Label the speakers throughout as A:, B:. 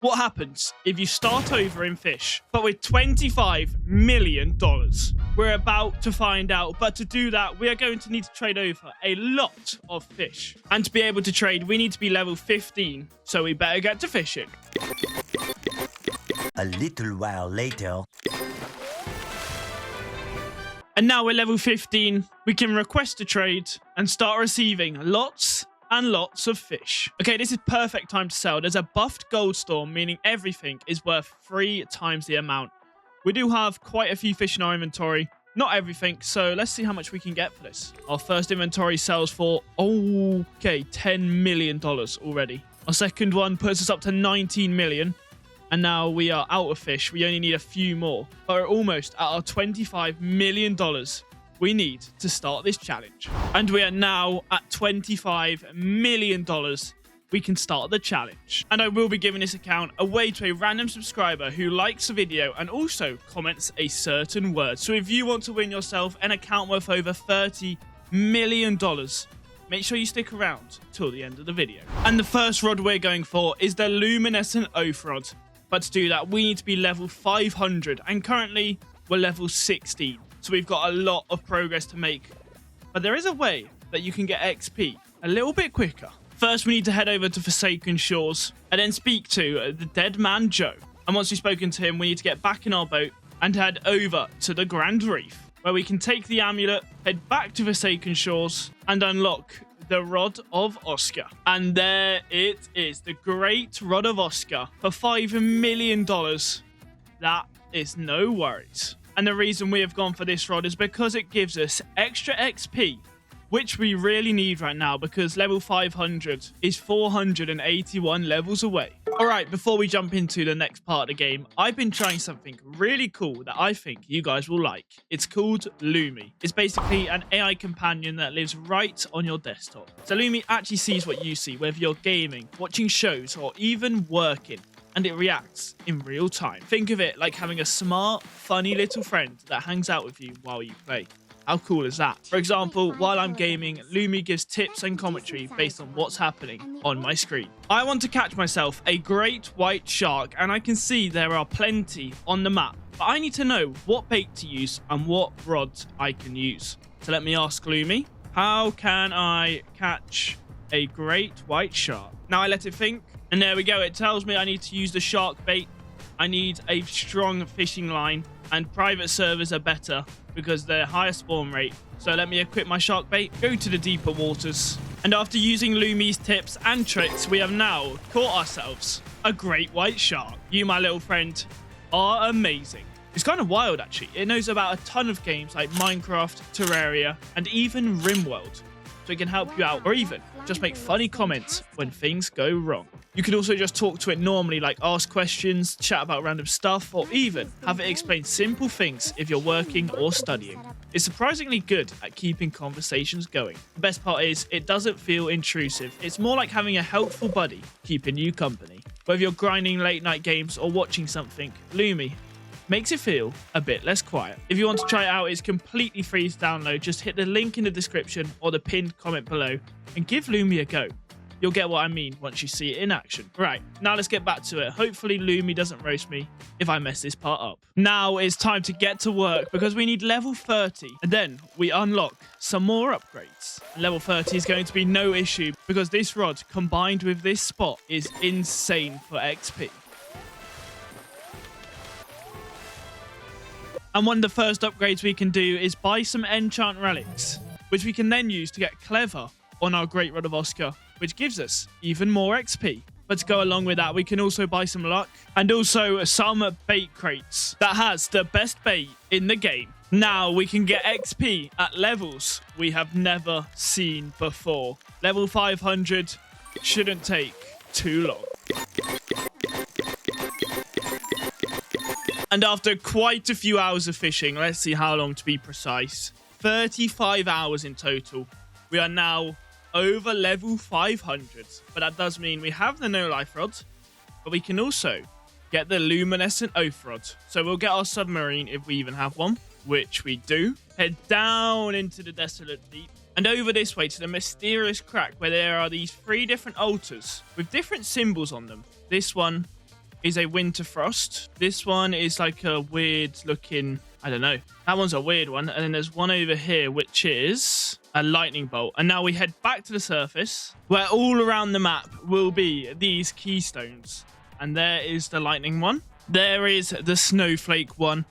A: What happens if you start over in Fisch, but with $25 million? We're about to find out, but to do that, we are going to need to trade over a lot of fish. And to be able to trade, we need to be level 15, so we better get to fishing.
B: A little while later.
A: And now we're level 15, we can request a trade and start receiving lots and lots of fish. Okay, this is perfect time to sell. There's a buffed gold storm, meaning everything is worth 3 times the amount. We do have quite a few fish in our inventory. Not everything, so let's see how much we can get for this. Our first inventory sells for, okay, $10 million already. Our second one puts us up to 19 million. And now we are out of fish. We only need a few more. But we're almost at our $25 million we need to start this challenge. And we are now at $25 million. We can start the challenge. And I will be giving this account away to a random subscriber who likes the video and also comments a certain word. So if you want to win yourself an account worth over $30 million, make sure you stick around till the end of the video. And the first rod we're going for is the luminescent oath rod. But to do that, we need to be level 500. And currently, we're level 16. So we've got a lot of progress to make. But there is a way that you can get XP a little bit quicker. First, we need to head over to Forsaken Shores and then speak to the dead man Joe. And once we've spoken to him, we need to get back in our boat and head over to the Grand Reef, where we can take the amulet, head back to Forsaken Shores, and unlock the Rod of Oscar. And there it is, the Great Rod of Oscar for $5 million. That is no worries. And the reason we have gone for this rod is because it gives us extra XP, which we really need right now because level 500 is 481 levels away. Alright, before we jump into the next part of the game, I've been trying something really cool that I think you guys will like. It's called Lumii. It's basically an AI companion that lives right on your desktop. So Lumii actually sees what you see, whether you're gaming, watching shows, or even working. And it reacts in real time. Think of it like having a smart, funny little friend that hangs out with you while you play. How cool is that? For example, while I'm gaming, Lumii gives tips and commentary based on what's happening on my screen. I want to catch myself a great white shark, and I can see there are plenty on the map. But I need to know what bait to use and what rods I can use. So let me ask Lumii, how can I catch a great white shark? Now I let it think. And there we go. It tells me I need to use the shark bait. I need a strong fishing line. And private servers are better because they're higher spawn rate. So let me equip my shark bait. Go to the deeper waters. And after using Lumii's tips and tricks, we have now caught ourselves a great white shark. You, my little friend, are amazing. It's kind of wild, actually. It knows about a ton of games like Minecraft, Terraria, and even RimWorld. So it can help you out or even just make funny comments when things go wrong. You can also just talk to it normally, like ask questions, chat about random stuff, or even have it explain simple things if you're working or studying. It's surprisingly good at keeping conversations going. The best part is it doesn't feel intrusive. It's more like having a helpful buddy keeping you company. Whether you're grinding late night games or watching something, Lumii makes it feel a bit less quiet. If you want to try it out, it's completely free to download. Just hit the link in the description or the pinned comment below and give Lumii a go. You'll get what I mean once you see it in action. Right, now let's get back to it. Hopefully Lumii doesn't roast me if I mess this part up. Now it's time to get to work because we need level 30 and then we unlock some more upgrades. Level 30 is going to be no issue because this rod combined with this spot is insane for XP. And one of the first upgrades we can do is buy some enchant relics, which we can then use to get clever on our Great Rod of Oscar, which gives us even more XP. But to go along with that, we can also buy some luck and also some bait crates that has the best bait in the game. Now we can get XP at levels we have never seen before. Level 500 shouldn't take too long. And after quite a few hours of fishing, let's see how long to be precise, 35 hours in total, we are now over level 500. But that does mean we have the no life rod, but we can also get the luminescent oath rod. So we'll get our submarine if we even have one, which we do. Head down into the desolate deep and over this way to the mysterious crack where there are these 3 different altars with different symbols on them. This one is a winter frost. This one is like a weird looking, I don't know. That one's a weird one. And then there's one over here, which is a lightning bolt. And now we head back to the surface, where all around the map will be these keystones. And there is the lightning one. There is the snowflake one.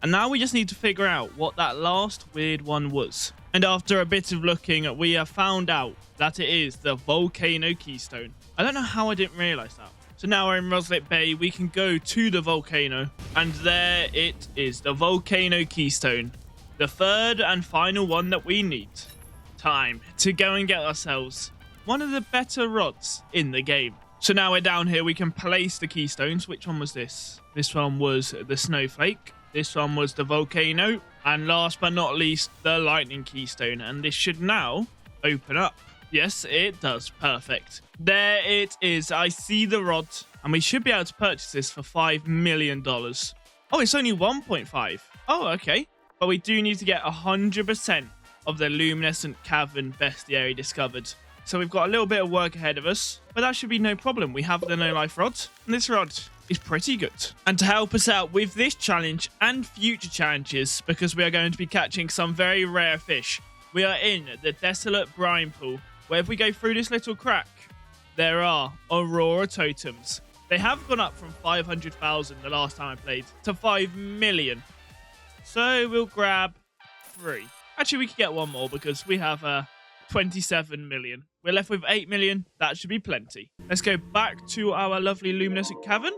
A: And now we just need to figure out what that last weird one was. And after a bit of looking, we have found out that it is the volcano keystone. I don't know how I didn't realize that. So now we're in Roslet Bay. We can go to the volcano. And there it is, the volcano keystone. The third and final one that we need. Time to go and get ourselves one of the better rods in the game. So now we're down here. We can place the keystones. Which one was this? This one was the snowflake. This one was the volcano. And last but not least, the lightning keystone. And this should now open up. Yes, it does. Perfect. There it is. I see the rod. And we should be able to purchase this for $5 million. Oh, it's only 1.5. Oh, okay. But we do need to get 100% of the luminescent cavern bestiary discovered. So we've got a little bit of work ahead of us. But that should be no problem. We have the no-life rod. And this rod is pretty good. And to help us out with this challenge and future challenges, because we are going to be catching some very rare fish, we are in the desolate brine pool, where if we go through this little crack, there are aurora totems. They have gone up from 500,000 the last time I played to 5 million. So we'll grab 3. Actually, we could get one more because we have 27 million. We're left with 8 million. That should be plenty. Let's go back to our lovely luminescent cavern,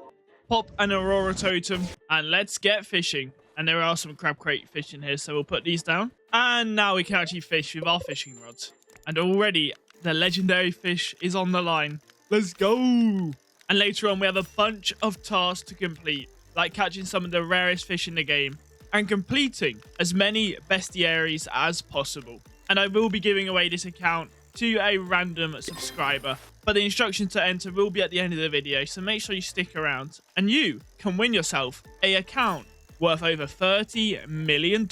A: pop an aurora totem, and let's get fishing. And there are some crab crate fish in here, so we'll put these down. And now we can actually fish with our fishing rods. And already the legendary fish is on the line. Let's go. And later on, we have a bunch of tasks to complete, like catching some of the rarest fish in the game and completing as many bestiaries as possible. And I will be giving away this account to a random subscriber, but the instructions to enter will be at the end of the video, so make sure you stick around and you can win yourself an account worth over $30 million.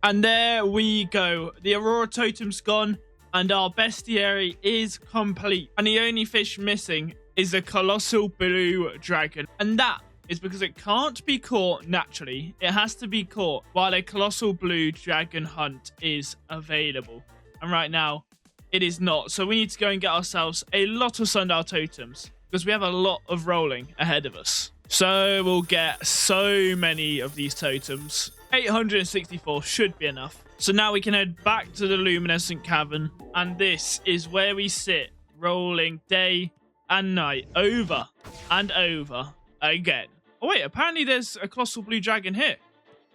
A: And there we go. The aurora totem's gone and our bestiary is complete. And the only fish missing is the colossal blue dragon. And that is because it can't be caught naturally. It has to be caught while a colossal blue dragon hunt is available. And right now, it is not. So we need to go and get ourselves a lot of sundial totems because we have a lot of rolling ahead of us. So we'll get so many of these totems. 864 should be enough. So now we can head back to the luminescent cavern. And this is where we sit, rolling day and night over and over again. Oh wait, apparently there's a colossal blue dragon here.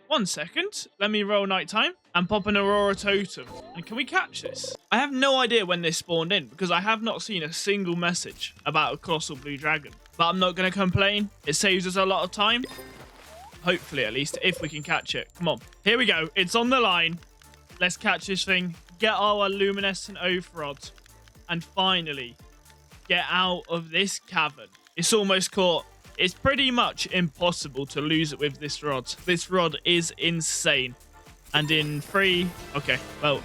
A: 1 second. Let me roll nighttime and pop an aurora totem. And can we catch this? I have no idea when this spawned in because I have not seen a single message about a colossal blue dragon. But I'm not going to complain. It saves us a lot of time. Hopefully, at least, if we can catch it. Come on. Here we go. It's on the line. Let's catch this thing. Get our luminescent oath rod. And finally, get out of this cavern. It's almost caught. It's pretty much impossible to lose it with this rod. This rod is insane. And in 3... Okay, well,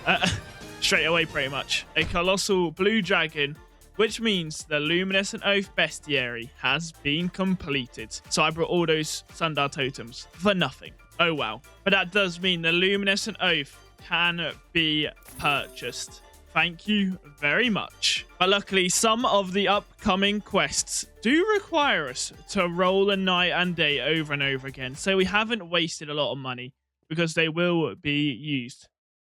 A: straight away pretty much. A colossal blue dragon, which means the luminescent oath bestiary has been completed. So I brought all those sundial totems for nothing. Oh, wow. But that does mean the luminescent oath can be purchased. Thank you very much. But luckily, some of the upcoming quests do require us to roll a night and day over and over again. So we haven't wasted a lot of money because they will be used.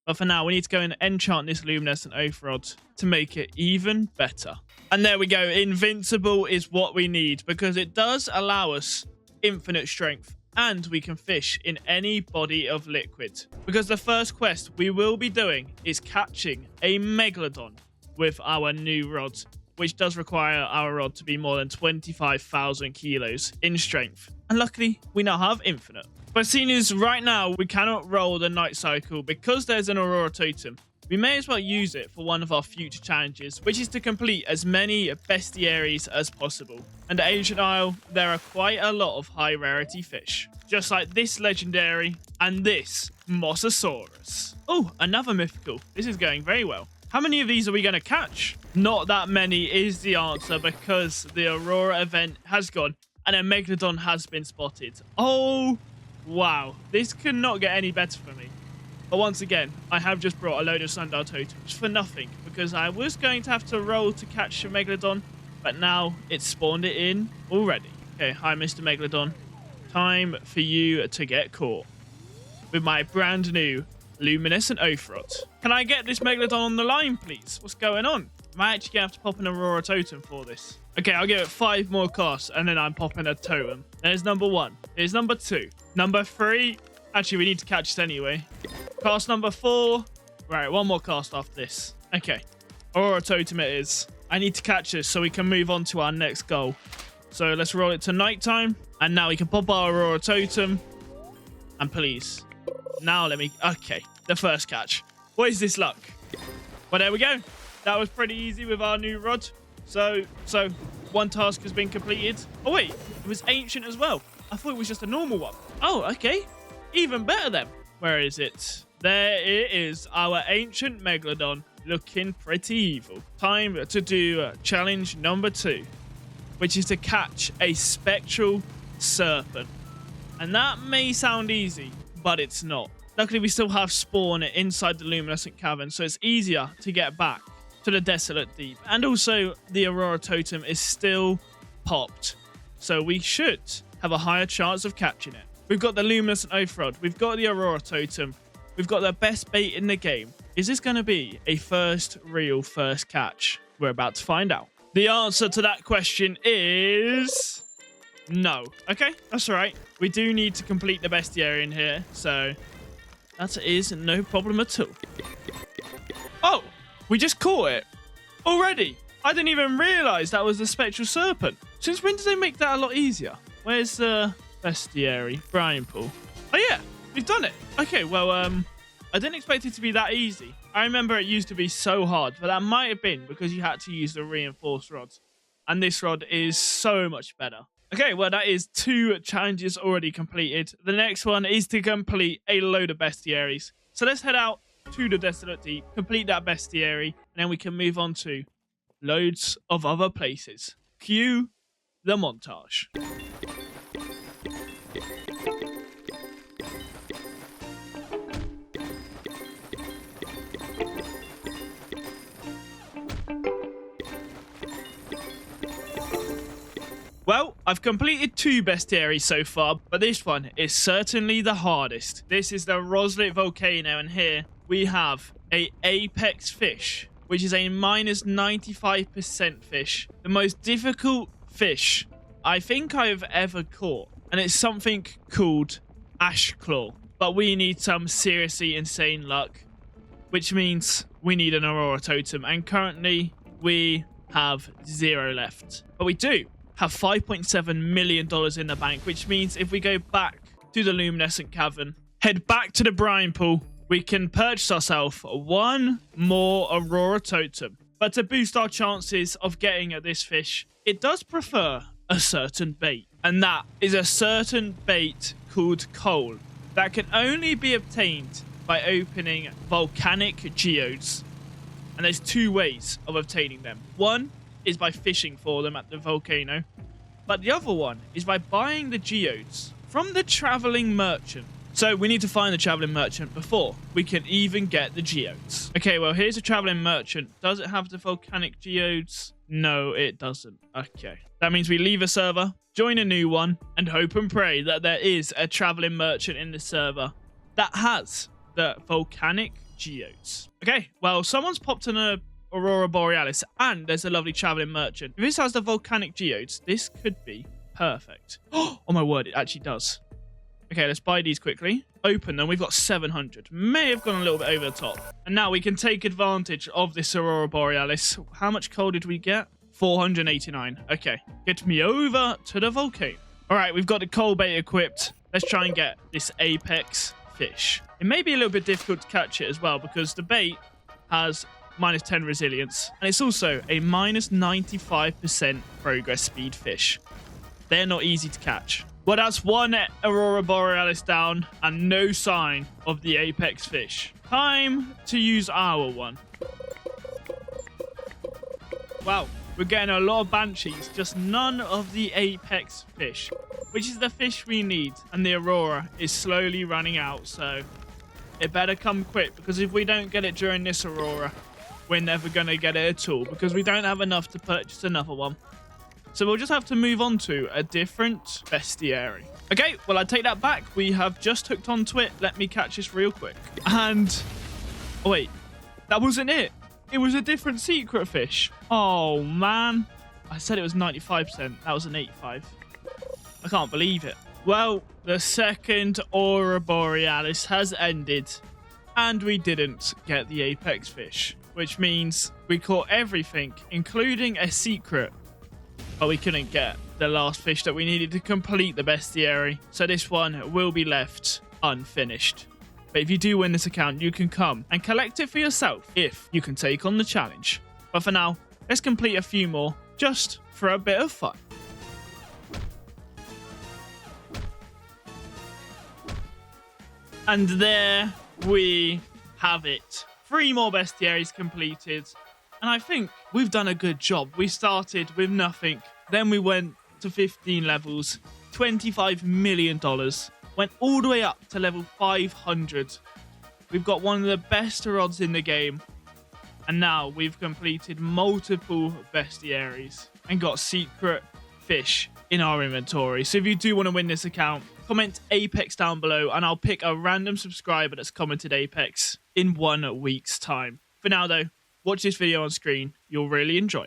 A: But for now, we need to go and enchant this luminescent oath rod to make it even better. And there we go. Invincible is what we need because it does allow us infinite strength. And we can fish in any body of liquid. Because the first quest we will be doing is catching a megalodon with our new rod, which does require our rod to be more than 25,000 kilos in strength. And luckily, we now have infinite. But seeing as right now we cannot roll the night cycle because there's an aurora totem, we may as well use it for one of our future challenges, which is to complete as many bestiaries as possible. And at Ancient Isle, there are quite a lot of high rarity fish, just like this legendary and this Mosasaurus. Oh, another mythical. This is going very well. How many of these are we going to catch? Not that many is the answer because the Aurora event has gone and a Megalodon has been spotted. Oh, wow. This could not get any better for me. But once again, I have just brought a load of sundial totems for nothing because I was going to have to roll to catch a Megalodon, but now it's spawned it in already. Okay, hi, Mr. Megalodon. Time for you to get caught with my brand new luminescent oath rod. Can I get this Megalodon on the line, please? What's going on? Am I actually going to have to pop an Aurora totem for this? Okay, I'll give it 5 more casts and then I'm popping a totem. There's number 1. Here's number 2. Number 3. Actually, we need to catch this anyway. Cast number 4. Right, 1 more cast after this. Okay, Aurora totem it is. I need to catch this so we can move on to our next goal. So let's roll it to nighttime. And now we can pop our Aurora totem. And please. Now let me... Okay, the first catch. What is this luck? Well, there we go. That was pretty easy with our new rod. So 1 task has been completed. Oh, wait. It was ancient as well. I thought it was just a normal one. Oh, okay. Even better then. Where is it? There it is. Our ancient Megalodon. Looking pretty evil. Time to do challenge number 2. Which is to catch a spectral serpent. And that may sound easy, but it's not. Luckily, we still have spawn inside the luminescent cavern, so it's easier to get back to the desolate deep. And also, the Aurora totem is still popped, so we should have a higher chance of catching it. We've got the luminescent oath rod. We've got the Aurora totem. We've got the best bait in the game. Is this going to be a first catch? We're about to find out. The answer to that question is no. Okay, that's all right. We do need to complete the bestiary in here, so that is no problem at all. Oh, we just caught it already. I didn't even realize that was the spectral serpent. Since when did they make that a lot easier? Where's the bestiary? Brian Pool. Oh yeah, we've done it. Okay, well, I didn't expect it to be that easy. I remember it used to be so hard, but that might have been because you had to use the reinforced rods. And this rod is so much better. Okay, well, that is 2 challenges already completed. The next one is to complete a load of bestiaries. So let's head out to the Desolate Deep, complete that bestiary, and then we can move on to loads of other places. Cue the montage. Well, I've completed 2 bestiaries so far, but this one is certainly the hardest. This is the Roslet Volcano, and here we have a apex fish, which is a minus 95% fish. The most difficult fish I think I've ever caught, and it's something called Ash Claw. But we need some seriously insane luck, which means we need an Aurora totem, and currently we have 0 left. But we do have $5.7 million in the bank, which means if we go back to the luminescent cavern, head back to the brine pool, we can purchase ourselves 1 more Aurora totem. But to boost our chances of getting at this fish, it does prefer a certain bait. And that is a certain bait called coal that can only be obtained by opening volcanic geodes. And there's 2 ways of obtaining them. One is by fishing for them at the volcano, but the other one is by buying the geodes from the traveling merchant. So we need to find the traveling merchant before we can even get the geodes. Okay, well, here's a traveling merchant. Does it have the volcanic geodes? No, it doesn't. Okay, that means we leave a server, join a new one, and hope and pray that there is a traveling merchant in the server that has the volcanic geodes. Okay, well, someone's popped in a Aurora Borealis, and there's a lovely traveling merchant. If this has the volcanic geodes, this could be perfect. Oh my word, it actually does. Okay, let's buy these quickly. Open them. We've got 700. May have gone a little bit over the top. And now we can take advantage of this Aurora Borealis. How much coal did we get? 489. Okay, get me over to the volcano. All right, we've got the coal bait equipped. Let's try and get this apex fish. It may be a little bit difficult to catch it as well because the bait has minus 10 resilience, and it's also a minus 95% progress speed fish. They're not easy to catch. Well, that's 1 Aurora Borealis down and no sign of the apex fish. Time to use our one. Wow, we're getting a lot of banshees, just none of the apex fish, which is the fish we need. And the aurora is slowly running out, so it better come quick, because if we don't get it during this aurora, we're never going to get it at all, because we don't have enough to purchase another one. So we'll just have to move on to a different bestiary. Okay, well, I take that back. We have just hooked onto it. Let me catch this real quick. And oh, wait, that wasn't it. It was a different secret fish. Oh, man. I said it was 95%. That was an 85. I can't believe it. Well, the second Aurora Borealis has ended, and we didn't get the apex fish, which means we caught everything, including a secret, but we couldn't get the last fish that we needed to complete the bestiary. So this one will be left unfinished. But if you do win this account, you can come and collect it for yourself if you can take on the challenge. But for now, let's complete a few more just for a bit of fun. And there we have it. 3 more bestiaries completed. And I think we've done a good job. We started with nothing. Then we went to 15 levels, $25 million. Went all the way up to level 500. We've got one of the best rods in the game. And now we've completed multiple bestiaries and got secret fish in our inventory. So if you do want to win this account, comment Apex down below and I'll pick a random subscriber that's commented Apex in 1 week's time. For now though, watch this video on screen. You'll really enjoy it.